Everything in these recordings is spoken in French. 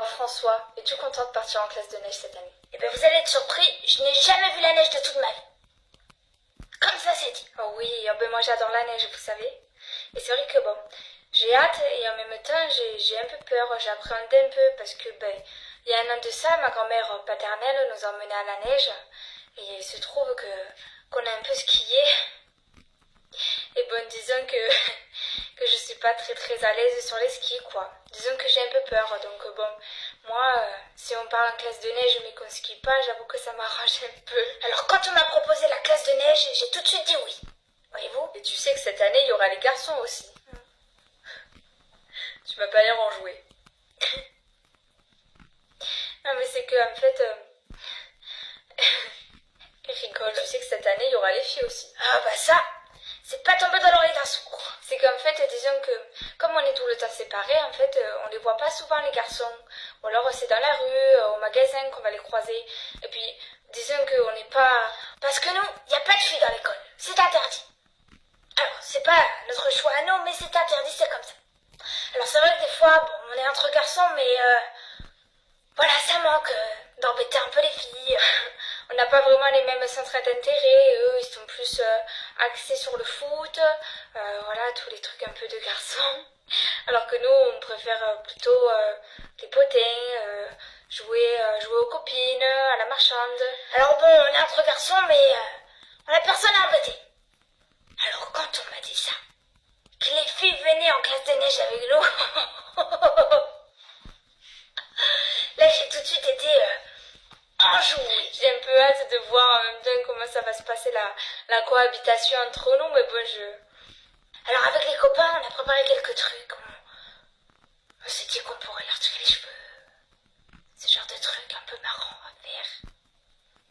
Alors François, es-tu content de partir en classe de neige cette année? Eh bien, vous allez être surpris, je n'ai jamais vu la neige de toute ma vie. Comme ça, c'est dit. Oh oui, moi j'adore la neige, vous savez. Et c'est vrai que bon, j'ai hâte et en même temps j'ai un peu peur, j'appréhende un peu parce que il y a un an de ça, ma grand-mère paternelle nous emmenait à la neige et il se trouve qu'on a un peu skié. Et bon, disons que je suis pas très à l'aise sur les skis, quoi. Disons que j'ai un peu peur, donc bon, moi, si on part en classe de neige mais qu'on skie pas, j'avoue que ça m'arrange un peu. Alors, quand on m'a proposé la classe de neige, j'ai tout de suite dit oui. Voyez-vous? Et tu sais que cette année, il y aura les garçons aussi. Tu vas pas l'air en jouer. Non, mais c'est que, en fait, il rigole. Tu sais que cette année, il y aura les filles aussi. Ah bah ça, c'est pas tombé dans l'oreille d'un sourd. C'est qu'en fait, disons que, comme on est tout le temps séparés, en fait, on les voit pas souvent, les garçons. Ou alors, c'est dans la rue, au magasin qu'on va les croiser. Et puis, disons qu'on n'est pas... Parce que nous, il n'y a pas de filles dans l'école. C'est interdit. Alors, c'est pas notre choix à nous, mais c'est interdit, c'est comme ça. Alors, c'est vrai que des fois, bon, on est entre garçons, mais voilà, ça manque d'embêter un peu les filles. On n'a pas vraiment les mêmes centres d'intérêt. Eux, ils sont plus axés sur le foot. Voilà, tous les trucs un peu de garçons. Alors que nous, on préfère plutôt les potins, jouer aux copines, à la marchande. Alors bon, on est entre garçons, mais on a personne à embêter. Alors quand on m'a dit ça, que les filles venaient en classe de neige avec nous, là j'ai tout de suite été enjouée. J'ai un peu hâte de voir en même temps comment ça va se passer la cohabitation entre nous, mais bon, Alors avec les copains, on a préparé quelques trucs. On s'est dit qu'on pourrait leur tirer les cheveux. Ce genre de trucs un peu marrants à faire.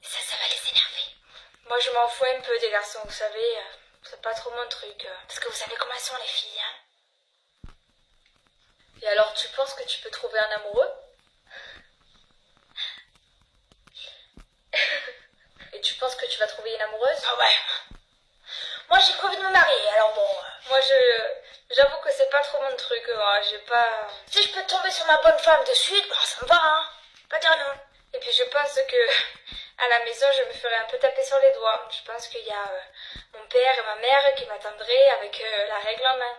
Et ça va les énerver. Moi, je m'en fous un peu des garçons, vous savez. C'est pas trop mon truc. Parce que vous savez comment elles sont les filles, hein. Et alors, tu penses que tu peux trouver un amoureux? Et tu penses que tu vas trouver une amoureuse? Ah ouais. Moi, j'ai prévu de me marier, alors bon. Moi, j'avoue que c'est pas trop mon truc. J'ai pas... Si je peux tomber sur ma bonne femme de suite, bon, ça me va, hein. Pas dire non. Et puis je pense que à la maison, je me ferais un peu taper sur les doigts. Je pense qu'il y a mon père et ma mère qui m'attendraient avec la règle en main.